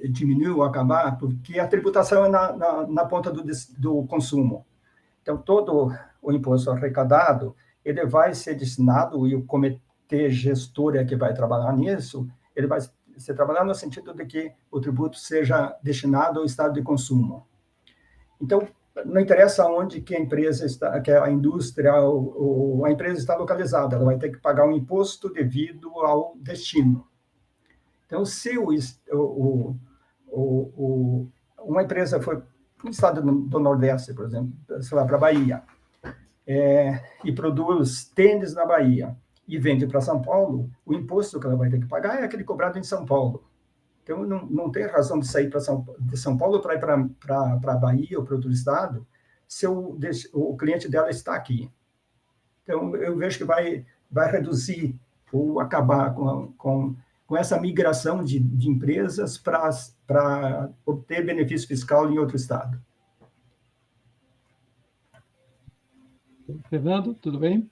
Speaker 5: diminuir ou acabar, porque a tributação é na ponta do consumo. Então, todo o imposto arrecadado, ele vai ser destinado, e o comitê gestor que vai trabalhar nisso, ele vai ser trabalhado no sentido de que o tributo seja destinado ao estado de consumo. Então, não interessa onde que a empresa está, que a indústria ou a empresa está localizada, ela vai ter que pagar um imposto devido ao destino. Então, se uma empresa foi para o estado do Nordeste, por exemplo, sei lá, para a Bahia, e produz tênis na Bahia e vende para São Paulo, o imposto que ela vai ter que pagar é aquele cobrado em São Paulo. Então, não tem razão de sair de São Paulo para ir para a Bahia ou para outro estado, se o cliente dela está aqui. Então, eu vejo que vai reduzir ou acabar com essa migração de empresas para obter benefício fiscal em outro estado.
Speaker 1: Fernando, tudo bem?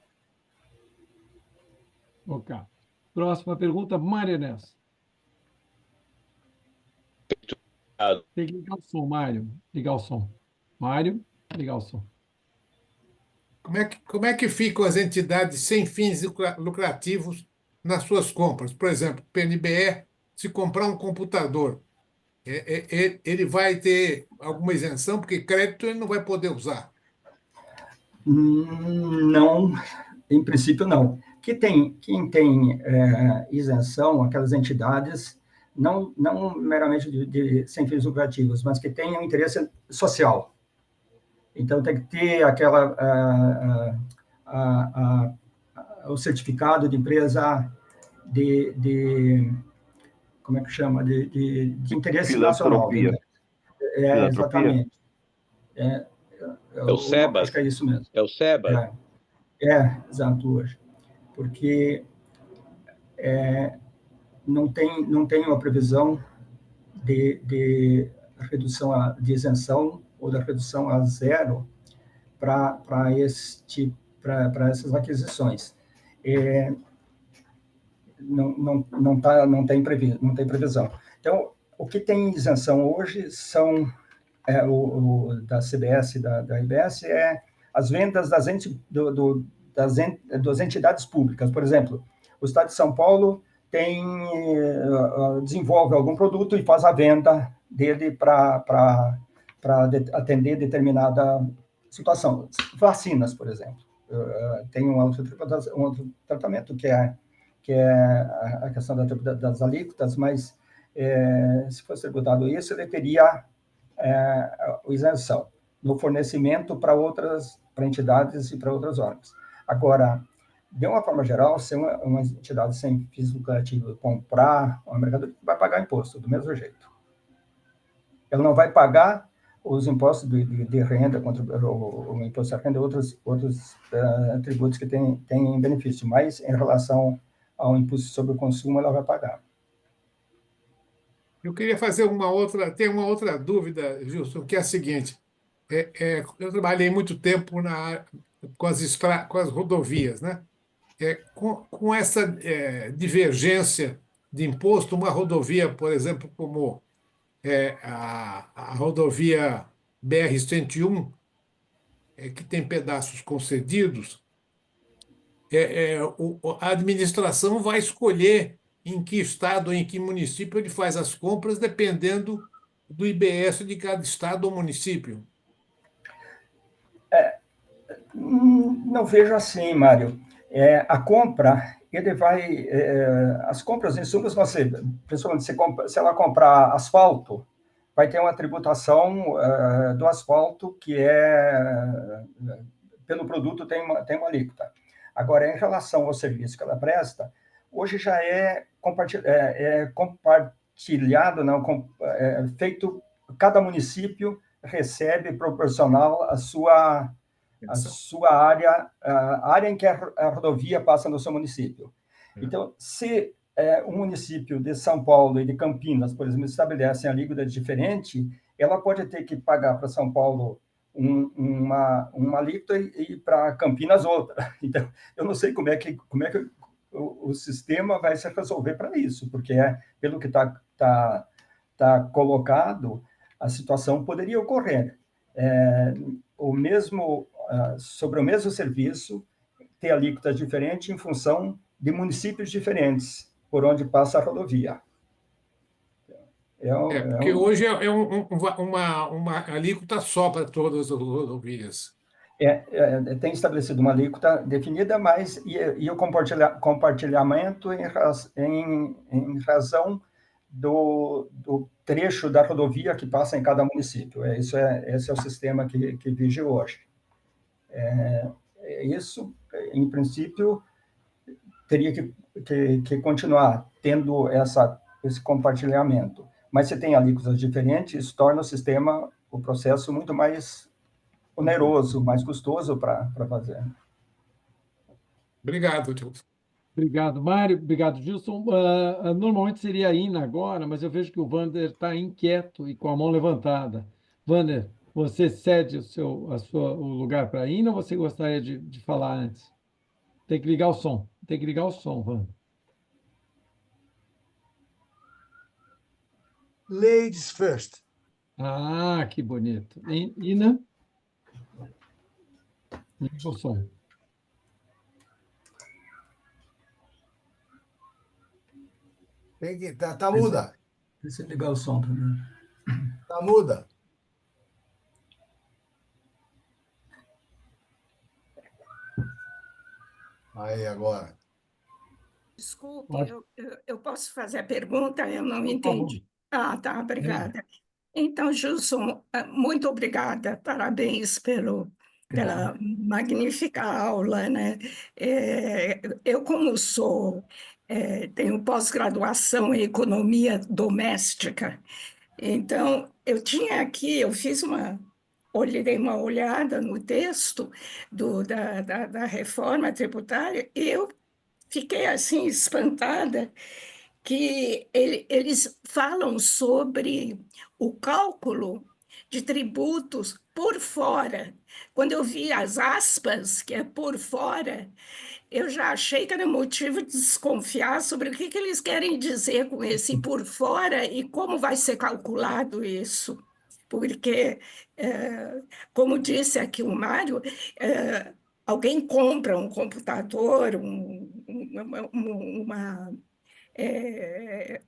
Speaker 1: Ok. Próxima pergunta, Mário Enes. Tem que ligar o som, Mário. Ligar o som. Mário, ligar o som.
Speaker 4: Como é que ficam as entidades sem fins lucrativos nas suas compras? Por exemplo, PNBE, se comprar um computador, ele vai ter alguma isenção, porque crédito ele não vai poder usar.
Speaker 5: Não, em princípio, não. Quem tem isenção, aquelas entidades, não meramente sem fins lucrativos, mas que tenham interesse social. Então, tem que ter o certificado de empresa como é que chama? De interesse nacional. Exatamente.
Speaker 2: É o SEBAS?
Speaker 5: Acho que é isso mesmo.
Speaker 2: É o SEBAS?
Speaker 5: Exato, hoje. Porque não tem uma previsão de redução de isenção ou da redução a zero para essas aquisições. Não tem previsão. Então, o que tem isenção hoje são da CBS e da IBS as vendas das entidades públicas. Por exemplo, o Estado de São Paulo desenvolve algum produto e faz a venda dele para atender determinada situação. Vacinas, por exemplo. Tem um outro tratamento, que é a questão das alíquotas, mas se fosse tributado isso, ele teria isenção no fornecimento para entidades e para outros órgãos. Agora, de uma forma geral, se uma entidade sem fins lucrativos comprar uma mercadoria, vai pagar imposto do mesmo jeito. Ela não vai pagar os impostos de renda, o imposto de renda e outros tributos que têm benefício, mas em relação ao imposto sobre o consumo, ela vai pagar.
Speaker 4: Eu queria fazer tem uma outra dúvida, Gilson, que é a seguinte. Eu trabalhei muito tempo com as rodovias, né? Com essa divergência de imposto, uma rodovia, por exemplo, como a rodovia BR-101, que tem pedaços concedidos, a administração vai escolher em que estado ou em que município ele faz as compras, dependendo do IBS de cada estado ou município.
Speaker 5: Não vejo assim, Mário. A compra, ele vai. As compras, insumos, principalmente se ela comprar asfalto, vai ter uma tributação do asfalto que pelo produto tem uma alíquota. Agora, em relação ao serviço que ela presta, hoje já é compartilhado, não, feito, cada município recebe proporcional à sua área, a área em que a rodovia passa no seu município. Então, se um município de São Paulo e de Campinas, por exemplo, estabelecem alíquota diferente, ela pode ter que pagar para São Paulo uma alíquota e para Campinas outra. Então, eu não sei como é que o sistema vai se resolver para isso, porque pelo que tá colocado, a situação poderia ocorrer. Sobre o mesmo serviço, ter alíquotas diferentes em função de municípios diferentes por onde passa a rodovia.
Speaker 4: Porque hoje uma alíquota só para todas as rodovias.
Speaker 5: Tem estabelecido uma alíquota definida, mas e o compartilhamento em razão do trecho da rodovia que passa em cada município. Esse é o sistema que vige hoje. Isso, em princípio, teria que continuar tendo esse compartilhamento. Mas se tem alíquotas diferentes, isso torna o processo muito mais oneroso, mais custoso para fazer.
Speaker 4: Obrigado, Gilson.
Speaker 1: Obrigado, Mário. Obrigado, Gilson. Normalmente seria a Ina agora, mas eu vejo que o Wander está inquieto e com a mão levantada. Wander, você cede o lugar para a Ina ou você gostaria de falar antes? Tem que ligar o som. Tem que ligar o som, Wander.
Speaker 3: Ladies first.
Speaker 1: Ah, que bonito. Ina? Liga o som.
Speaker 3: Tá muda.
Speaker 5: Deixa eu ligar o som também.
Speaker 3: Tá muda. Aí, agora.
Speaker 6: Desculpe, eu posso fazer a pergunta? Eu não entendi. Ah, tá, obrigada. Então, Gilson, muito obrigada, parabéns pela magnífica aula, né? Eu, como tenho pós-graduação em economia doméstica, então, dei uma olhada no texto da reforma tributária e eu fiquei assim espantada que eles falam sobre o cálculo de tributos por fora. Quando eu vi as aspas, que é por fora, eu já achei que era motivo de desconfiar sobre o que eles querem dizer com esse por fora e como vai ser calculado isso. Porque, como disse aqui o Mário, alguém compra um computador,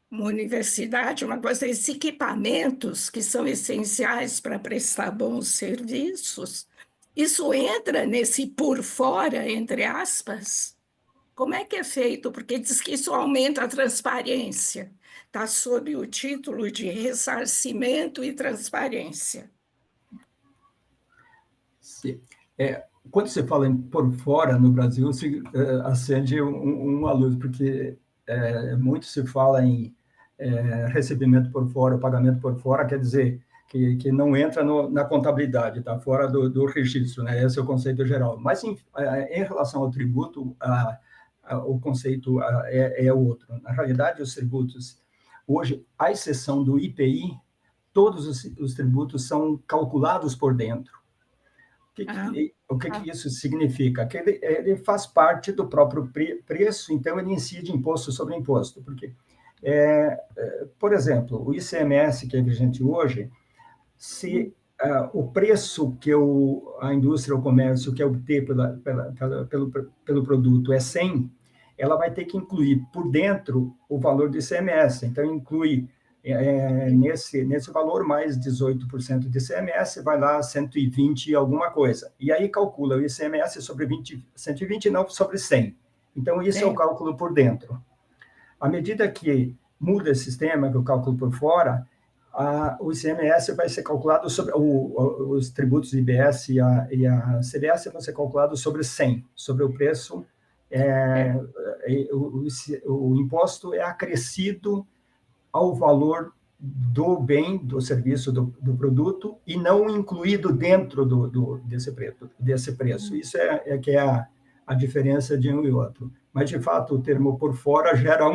Speaker 6: uma universidade, uma coisa, esses equipamentos que são essenciais para prestar bons serviços, isso entra nesse por fora, entre aspas? Como é que é feito? Porque diz que isso aumenta a transparência. Está sob o título de ressarcimento e transparência.
Speaker 5: Sim. Quando você fala em por fora no Brasil, acende uma luz, porque muito se fala em recebimento por fora, pagamento por fora, quer dizer que não entra na contabilidade, está fora do registro, né? Esse é o conceito geral. Mas em relação ao tributo, o conceito é outro. Na realidade, os tributos, hoje, à exceção do IPI, todos os tributos são calculados por dentro. O que isso significa? Que ele faz parte do próprio preço, então ele incide imposto sobre imposto. Porque, por exemplo, o ICMS que é vigente hoje, se o preço que a indústria ou o comércio quer obter pelo produto é 100, ela vai ter que incluir por dentro o valor do ICMS. Então, inclui nesse valor mais 18% de ICMS, vai lá 120 alguma coisa. E aí calcula o ICMS sobre 120, não sobre 100. Então, isso é o cálculo por dentro. À medida que muda esse sistema, que é o cálculo por fora, o ICMS vai ser calculado sobre os tributos IBS e a CBS vão ser calculados sobre 100, sobre o preço. O imposto é acrescido ao valor do bem, do serviço, do produto, e não incluído dentro desse preço. Isso que é a diferença de um e outro. Mas, de fato, o termo por fora gera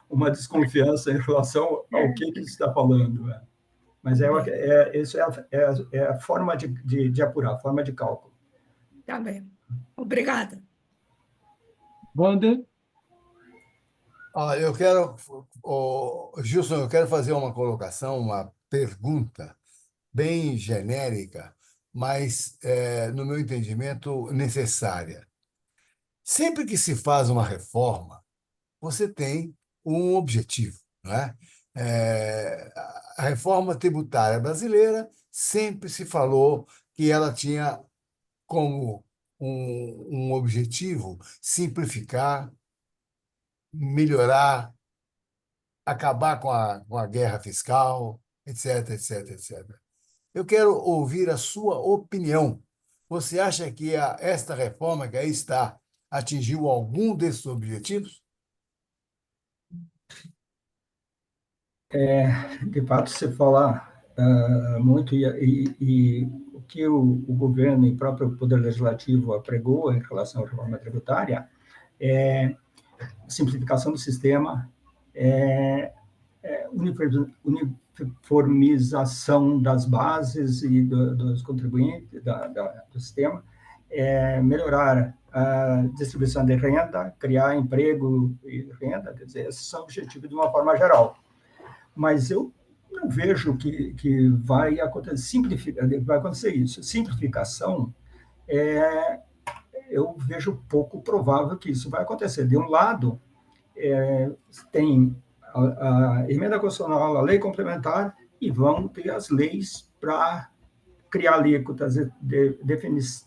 Speaker 5: uma desconfiança em relação ao que você está falando. Mas isso é a forma de apurar, a forma de cálculo.
Speaker 6: Tá bem. Obrigada.
Speaker 1: Wander?
Speaker 3: Gilson, eu quero fazer uma colocação, uma pergunta bem genérica, mas, no meu entendimento, necessária. Sempre que se faz uma reforma, você tem um objetivo, não é? A reforma tributária brasileira sempre se falou que ela tinha como um objetivo simplificar, melhorar, acabar com a guerra fiscal, etc, etc, etc. Eu quero ouvir a sua opinião. Você acha que esta reforma que aí está atingiu algum desses objetivos?
Speaker 5: De fato, você fala muito, e o que o governo e o próprio Poder Legislativo apregou em relação à reforma tributária é simplificação do sistema, uniformização das bases e dos contribuintes do sistema, melhorar a distribuição de renda, criar emprego e renda, quer dizer, esses são objetivos de uma forma geral. Mas eu não vejo que vai acontecer isso. Simplificação, eu vejo pouco provável que isso vai acontecer. De um lado, tem a emenda constitucional, a lei complementar, e vão ter as leis para criar alíquotas,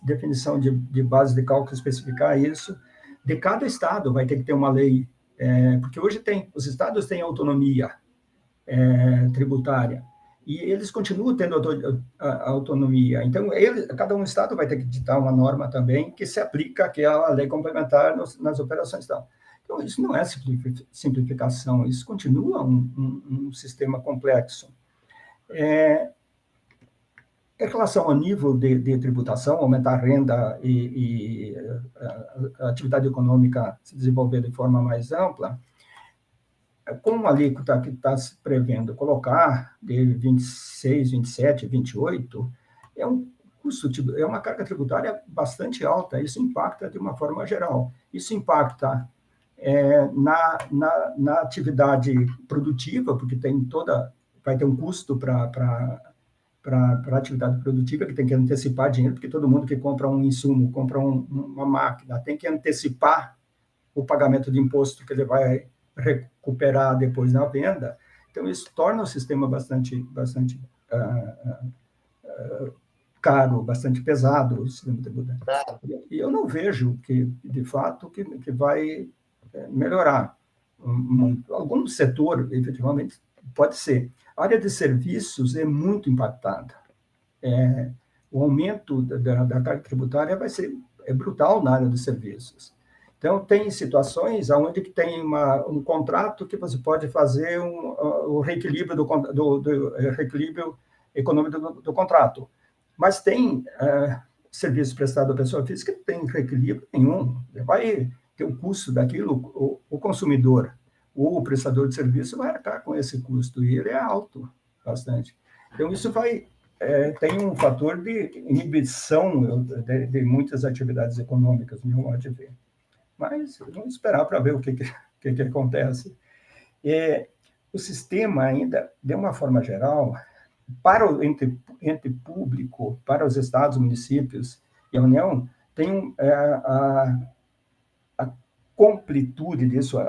Speaker 5: definição de base de cálculo, especificar isso. De cada estado vai ter que ter uma lei, porque hoje os estados têm autonomia tributária, e eles continuam tendo autonomia. Então, cada um estado vai ter que ditar uma norma também que se aplica àquela lei complementar nas operações. Então, isso não é simplificação, isso continua um sistema complexo. Em relação ao nível de tributação, aumentar a renda e a atividade econômica se desenvolver de forma mais ampla, com a alíquota que está se prevendo colocar, de 26, 27, 28, é um custo, é uma carga tributária bastante alta, isso impacta de uma forma geral. Isso impacta na atividade produtiva, porque vai ter um custo para a atividade produtiva, que tem que antecipar dinheiro, porque todo mundo que compra um insumo, compra uma máquina, tem que antecipar o pagamento de imposto que ele vai recuperar depois na venda. Então, isso torna o sistema bastante caro, bastante pesado, o sistema tributário. E eu não vejo que, de fato, que vai melhorar. Algum setor, efetivamente, pode ser. A área de serviços é muito impactada. O aumento da carga tributária vai ser brutal na área de serviços. Então, tem situações onde que tem um contrato que você pode fazer o reequilíbrio do reequilíbrio econômico do contrato. Mas tem serviço prestado à pessoa física que não tem reequilíbrio nenhum. Vai ter o custo daquilo, o consumidor ou o prestador de serviço vai arcar com esse custo, e ele é alto, bastante. Então, isso tem um fator de inibição de muitas atividades econômicas, no meu modo de ver. Mas vamos esperar para ver o que acontece. O sistema ainda, de uma forma geral, para o ente público, para os estados, municípios e a União, tem a completude disso,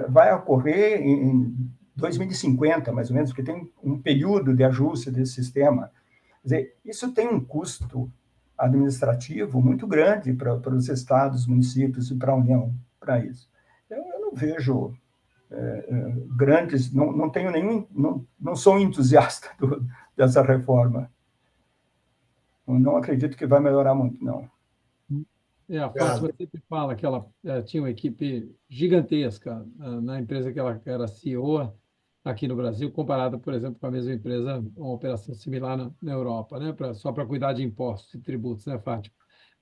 Speaker 5: vai ocorrer em 2050, mais ou menos, porque tem um período de ajuste desse sistema. Quer dizer, isso tem um custo administrativo muito grande para os estados, municípios e para a União, para isso. Eu não vejo grandes, não tenho nenhum, não sou entusiasta dessa reforma. Eu não acredito que vai melhorar muito, não.
Speaker 1: A Fátima sempre fala que ela tinha uma equipe gigantesca na empresa que ela era CEO aqui no Brasil, comparada, por exemplo, com a mesma empresa, uma operação similar na Europa, né? Só para cuidar de impostos e tributos, né, Fátima?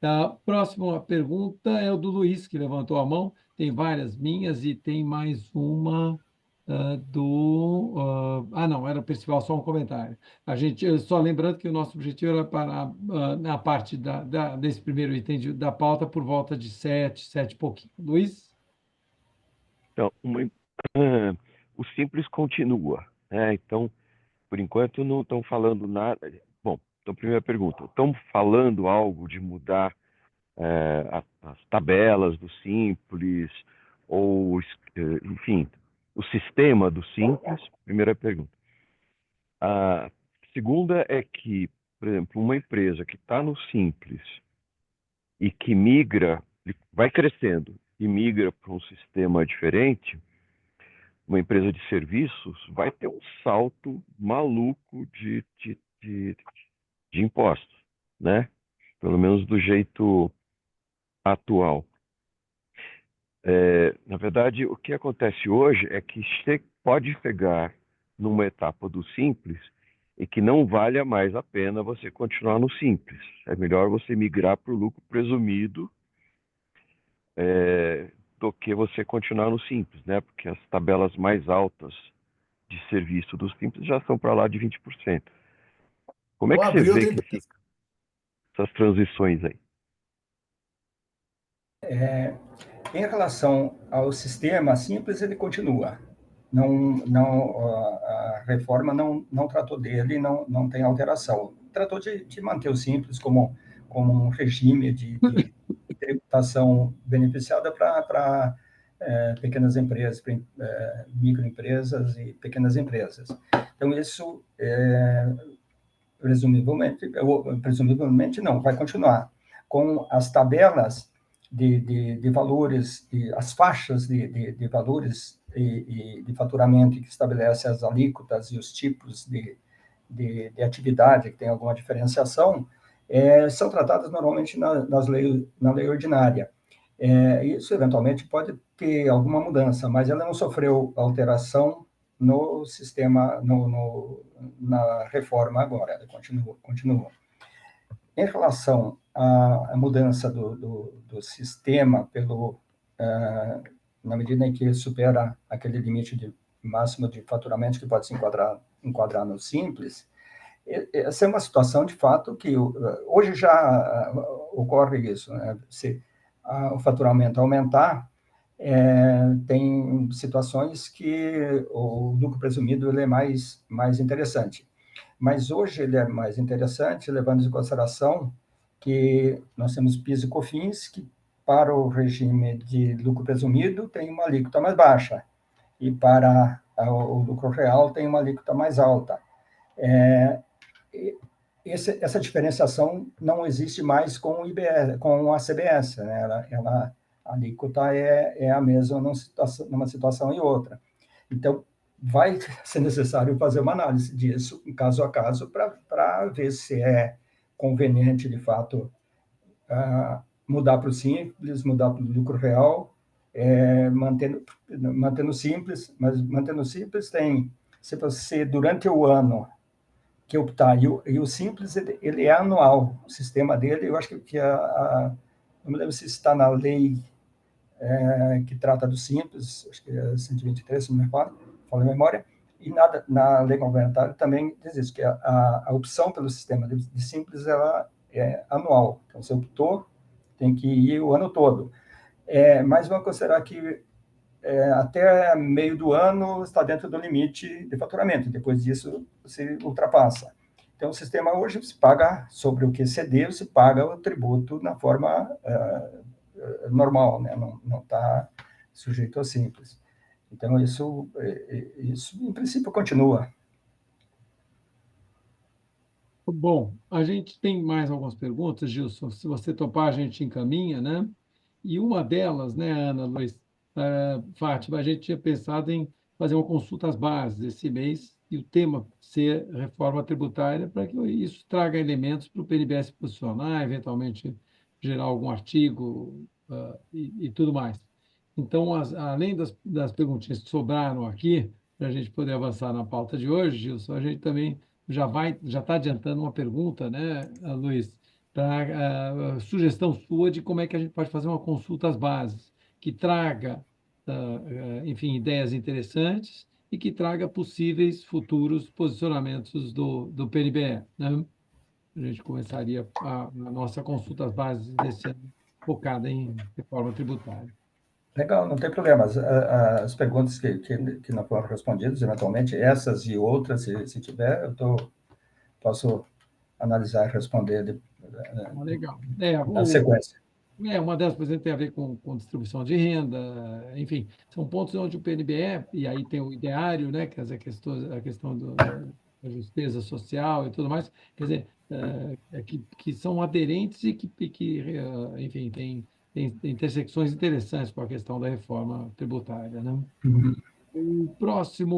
Speaker 1: A próxima pergunta é o do Luiz, que levantou a mão. Tem várias minhas e tem mais uma não, era principal, só um comentário. Só lembrando que o nosso objetivo era parar na parte desse primeiro item da pauta por volta de 7 e pouquinho. Luiz?
Speaker 7: Então, o simples continua, né? Então, por enquanto, não estão falando nada. Bom, então, primeira pergunta: estão falando algo de mudar as tabelas do simples, ou, enfim, o sistema do simples? Primeira pergunta. A segunda é que, por exemplo, uma empresa que está no simples e que migra, vai crescendo e migra para um sistema diferente, uma empresa de serviços vai ter um salto maluco de impostos, né? Pelo menos do jeito atual. Na verdade, o que acontece hoje é que pode chegar numa etapa do simples e que não valha mais a pena você continuar no simples. É melhor você migrar para o lucro presumido do que você continuar no simples, né? Porque as tabelas mais altas de serviço do simples já são para lá de 20%. Como é que você vê que fica essas transições aí?
Speaker 5: Em relação ao sistema simples, ele continua. A reforma não tratou dele, não tem alteração. Tratou de manter o simples como um regime de tributação beneficiada para pequenas empresas, microempresas e pequenas empresas. Então, isso, presumivelmente não, vai continuar. Com as tabelas de valores, as faixas de valores e de faturamento que estabelece as alíquotas e os tipos de atividade que tem alguma diferenciação, são tratadas normalmente na lei ordinária. Isso, eventualmente, pode ter alguma mudança, mas ela não sofreu alteração no sistema, na reforma agora, ela continua. Em relação à mudança do sistema na medida em que supera aquele limite máximo de faturamento que pode se enquadrar no simples, essa é uma situação, de fato, que hoje já ocorre isso, né? Se o faturamento aumentar, tem situações que o lucro presumido ele é mais interessante. Mas hoje ele é mais interessante, levando em consideração que nós temos PIS e COFINS, que para o regime de lucro presumido tem uma alíquota mais baixa. e para o lucro real tem uma alíquota mais alta. Essa diferenciação não existe mais com o IBS, com a CBS, né? A alíquota é a mesma numa situação e outra. Então, vai ser necessário fazer uma análise disso, caso a caso, para ver se é conveniente, de fato, mudar para o simples, mudar para o lucro real, mantendo simples, mas mantendo simples se você, durante o ano que optar, e o simples, ele é anual, o sistema dele, eu acho que não me lembro se está na lei que trata do simples, acho que é 123, se não me falo a memória, e na lei complementar também diz isso, que a opção pelo sistema de simples, ela é anual, então você optou, tem que ir o ano todo. Mas vamos considerar que até meio do ano está dentro do limite de faturamento, depois disso você ultrapassa. Então, o sistema hoje se paga sobre o que exceder, se paga o tributo na forma normal, né? Não está sujeito ao simples. Então, isso em princípio continua.
Speaker 1: Bom, a gente tem mais algumas perguntas, Gilson. Se você topar, a gente encaminha, né? E uma delas, né, Ana Luiz, Fátima, a gente tinha pensado em fazer uma consulta às bases esse mês e o tema ser reforma tributária, para que isso traga elementos para o PNBS posicionar, eventualmente gerar algum artigo e tudo mais. Então, além das perguntinhas que sobraram aqui, para a gente poder avançar na pauta de hoje, Gilson, a gente também já está adiantando uma pergunta, né, Luiz, para sugestão sua de como é que a gente pode fazer uma consulta às bases, que traga, enfim, ideias interessantes e que traga possíveis futuros posicionamentos do PNBE, né? A gente começaria a nossa consulta às bases desse ano focada em reforma tributária.
Speaker 5: Legal, não tem problema. As perguntas que não foram respondidas, eventualmente, essas e outras, se tiver, posso analisar e responder
Speaker 1: Legal.
Speaker 5: na sequência.
Speaker 1: Uma delas, por exemplo, tem a ver com distribuição de renda, enfim, são pontos onde o PNBE, e aí tem o ideário, né, que é a questão da justiça social e tudo mais, quer dizer, que são aderentes e que enfim, tem intersecções interessantes com a questão da reforma tributária, né?
Speaker 5: Uhum.
Speaker 1: O próximo